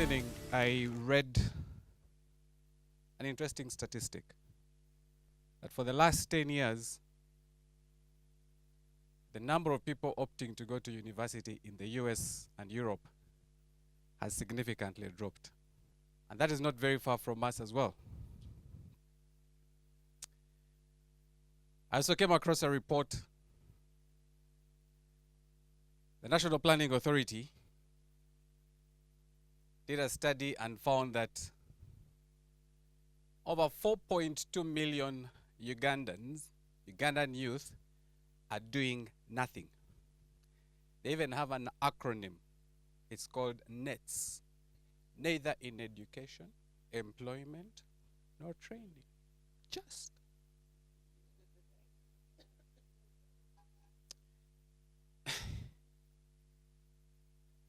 evening, I read an interesting statistic that for the last 10 years, the number of people opting to go to university in the US and Europe has significantly dropped. And that is not very far from us as well. I also came across a report. The National Planning Authority did a study and found that over 4.2 million Ugandan youth are doing nothing. They even have an acronym. It's called NETS. Neither in education, employment, nor training. Just.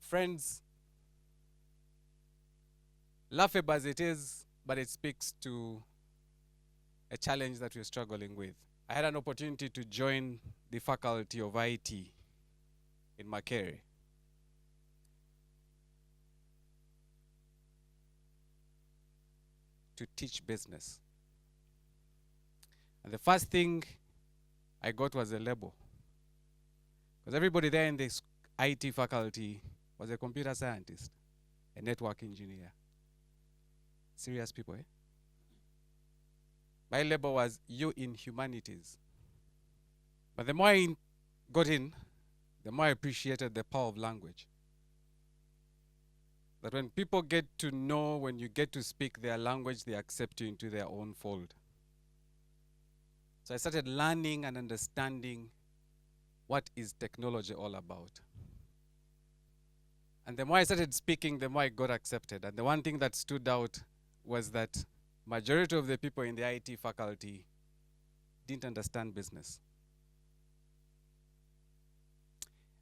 Friends, laughable as it is, but it speaks to a challenge that we're struggling with. I had an opportunity to join the faculty of IT in Makerere. To teach business. And the first thing I got was a label. Because everybody there in this IT faculty was a computer scientist, a network engineer. Serious people, eh? My label was you in humanities. But the more I got in, the more I appreciated the power of language. That when people get to know, when you get to speak their language, they accept you into their own fold. So I started learning and understanding what is technology all about. And the more I started speaking, the more I got accepted. And the one thing that stood out was that majority of the people in the IT faculty didn't understand business.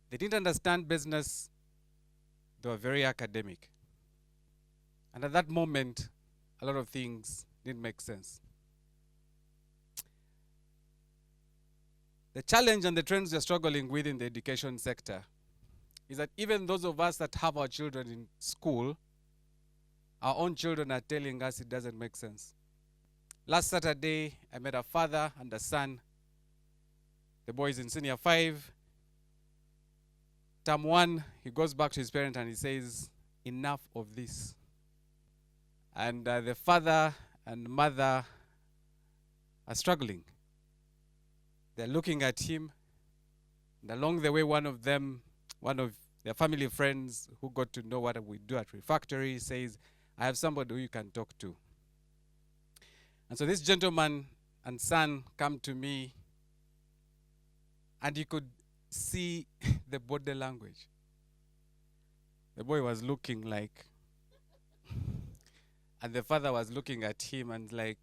They didn't understand business. They were very academic. And at that moment, a lot of things didn't make sense. The challenge and the trends we're struggling with in the education sector is that even those of us that have our children in school, our own children are telling us it doesn't make sense. Last Saturday, I met a father and a son. The boy is in senior 5. Term 1, he goes back to his parent and he says, enough of this. And the father and mother are struggling. They're looking at him. And along the way, one of their family friends who got to know what we do at Refactory says, I have somebody who you can talk to. And so this gentleman and son come to me, and you could see the body language. The boy was looking like, and the father was looking at him and like,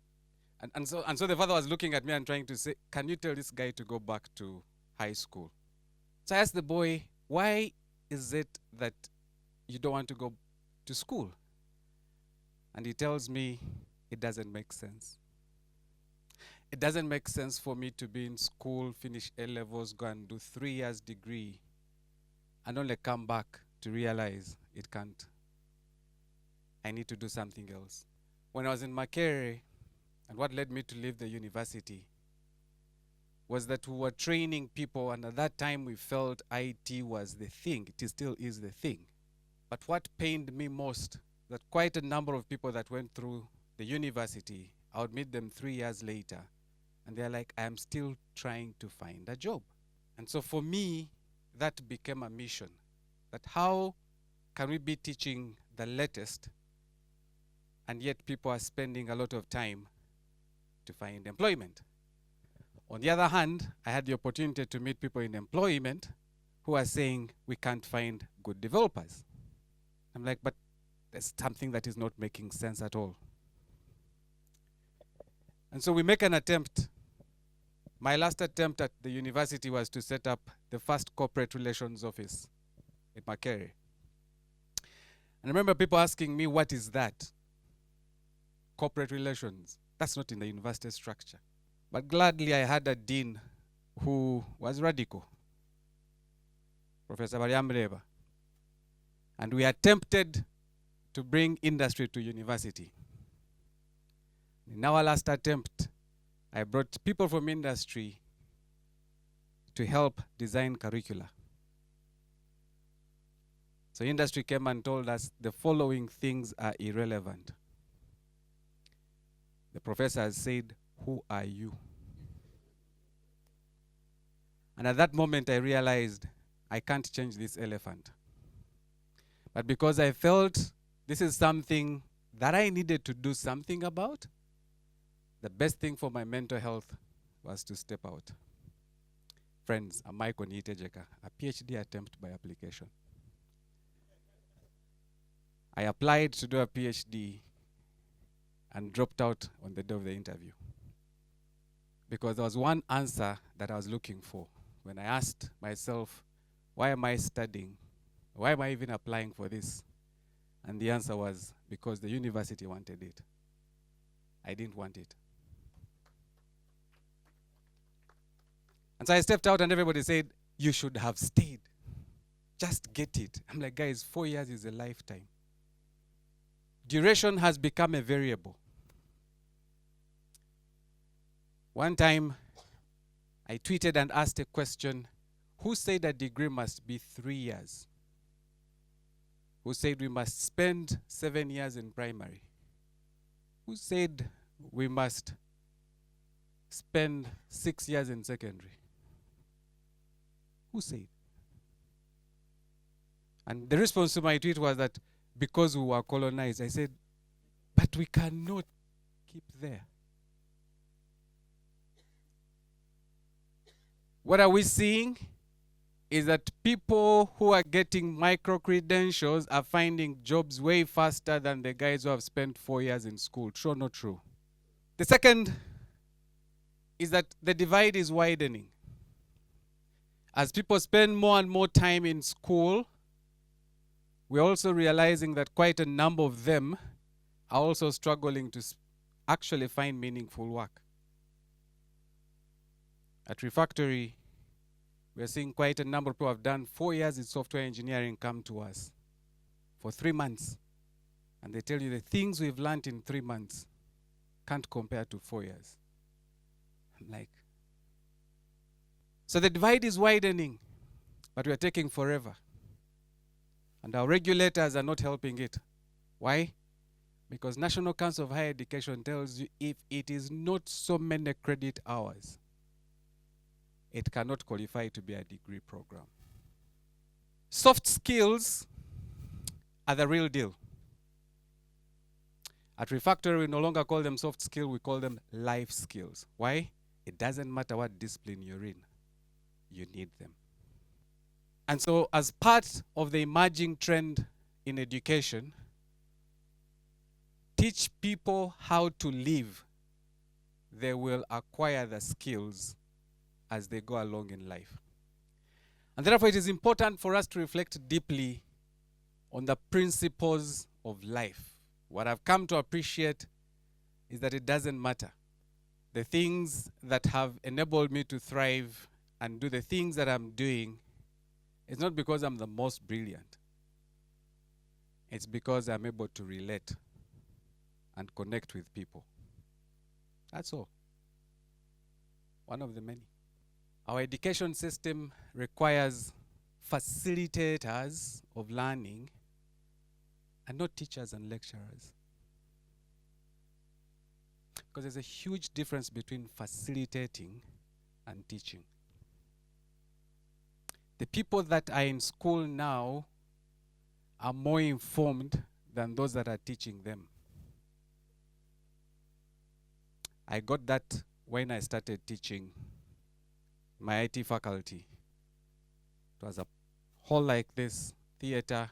and so the father was looking at me and trying to say, can you tell this guy to go back to high school? So I asked the boy, why is it that you don't want to go to school? And he tells me, it doesn't make sense. It doesn't make sense for me to be in school, finish A-levels, go and do 3 years degree, and only come back to realize it can't. I need to do something else. When I was in Makerere, and what led me to leave the university, was that we were training people, and at that time we felt IT was the thing. It still is the thing. But what pained me most, that quite a number of people that went through the university, I would meet them 3 years later, and they're like, I am still trying to find a job. And so for me, that became a mission. That how can we be teaching the latest, and yet people are spending a lot of time to find employment? On the other hand, I had the opportunity to meet people in employment who are saying, we can't find good developers. I'm like, but there's something that is not making sense at all. And so we make an attempt. My last attempt at the university was to set up the first corporate relations office in Makerere. And I remember people asking me, what is that? Corporate relations. That's not in the university structure. But gladly I had a dean who was radical, Professor Mariamreva. And we attempted to bring industry to university. In our last attempt, I brought people from industry to help design curricula. So industry came and told us the following things are irrelevant. The professors said, "Who are you?" And at that moment I realized I can't change this elephant. But because I felt this is something that I needed to do something about, the best thing for my mental health was to step out. Friends, I'm Niyitegeka, a PhD attempt by application. I applied to do a PhD and dropped out on the day of the interview. Because there was one answer that I was looking for. When I asked myself, why am I studying? Why am I even applying for this? And the answer was, because the university wanted it. I didn't want it. And so I stepped out and everybody said, you should have stayed. Just get it. I'm like, guys, 4 years is a lifetime. Duration has become a variable. One time, I tweeted and asked a question, who said a degree must be 3 years? Who said we must spend 7 years in primary? Who said we must spend 6 years in secondary? Who said? And the response to my tweet was that because we were colonized, I said, but we cannot keep there. What are we seeing? Is that people who are getting micro-credentials are finding jobs way faster than the guys who have spent 4 years in school. True or not true? The second is that the divide is widening. As people spend more and more time in school, we're also realizing that quite a number of them are also struggling to actually find meaningful work. At Refactory, we're seeing quite a number of people who have done 4 years in software engineering come to us for 3 months. And they tell you the things we've learned in 3 months can't compare to 4 years. I'm like, so the divide is widening, but we're taking forever. And our regulators are not helping it. Why? Because National Council of Higher Education tells you if it is not so many credit hours, it cannot qualify to be a degree program. Soft skills are the real deal. At Refactory, we no longer call them soft skills, we call them life skills. Why? It doesn't matter what discipline you're in, you need them. And so as part of the emerging trend in education, teach people how to live. They will acquire the skills as they go along in life. And therefore it is important for us to reflect deeply on the principles of life. What I've come to appreciate is that it doesn't matter. The things that have enabled me to thrive and do the things that I'm doing, it's not because I'm the most brilliant. It's because I'm able to relate and connect with people. That's all. One of the many. Our education system requires facilitators of learning and not teachers and lecturers. Because there's a huge difference between facilitating and teaching. The people that are in school now are more informed than those that are teaching them. I got that when I started teaching my IT faculty. It was a hall like this, theater.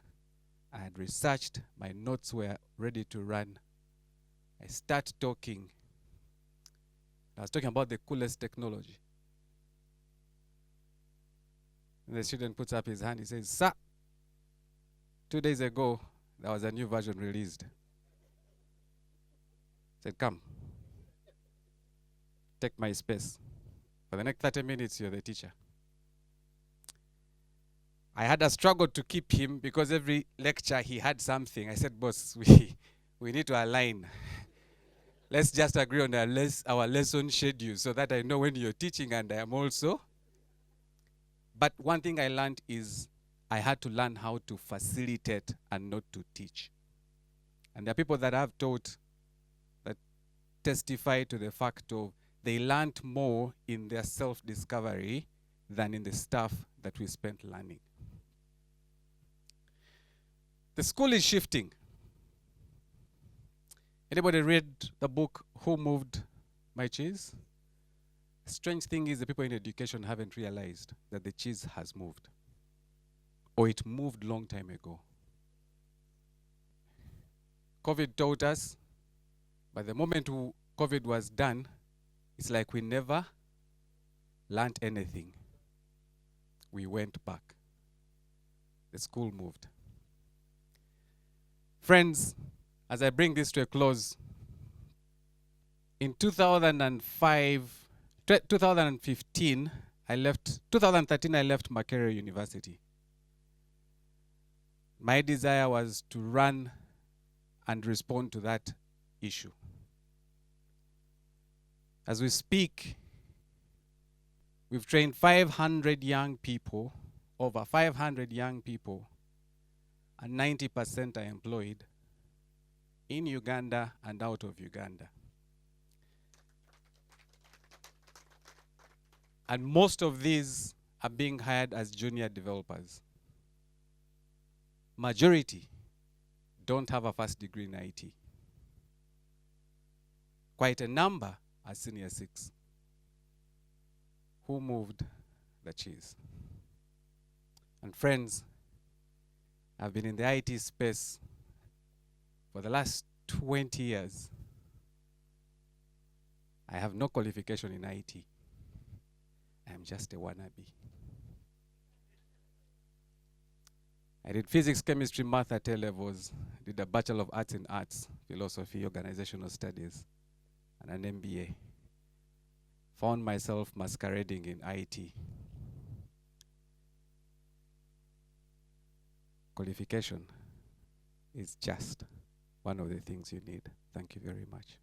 I had researched, my notes were ready to run. I start talking. I was talking about the coolest technology. And the student puts up his hand, he says, "Sir, 2 days ago, there was a new version released." I said, "Come, take my space. For the next 30 minutes, you're the teacher." I had a struggle to keep him because every lecture he had something. I said, boss, we need to align. Let's just agree on our lesson schedule so that I know when you're teaching and I am also. But one thing I learned is I had to learn how to facilitate and not to teach. And there are people that I've taught that testify to the fact of they learned more in their self-discovery than in the stuff that we spent learning. The school is shifting. Anybody read the book, Who Moved My Cheese? Strange thing is the people in education haven't realized that the cheese has moved. Or it moved long time ago. COVID taught us, but the moment COVID was done, it's like we never learned anything. We went back. The school moved. Friends, as I bring this to a close, in 2013, I left Makerere University. My desire was to run and respond to that issue. As we speak, we've trained 500 young people, over 500 young people, and 90% are employed in Uganda and out of Uganda. And most of these are being hired as junior developers. Majority don't have a first degree in IT. Quite a number are senior 6. Who moved the cheese? And friends, I've been in the IT space for the last 20 years. I have no qualification in IT. I'm just a wannabe. I did physics, chemistry, math at A-levels, did a Bachelor of Arts in Arts, Philosophy, Organizational Studies, and an MBA. Found myself masquerading in IT. Qualification is just one of the things you need. Thank you very much.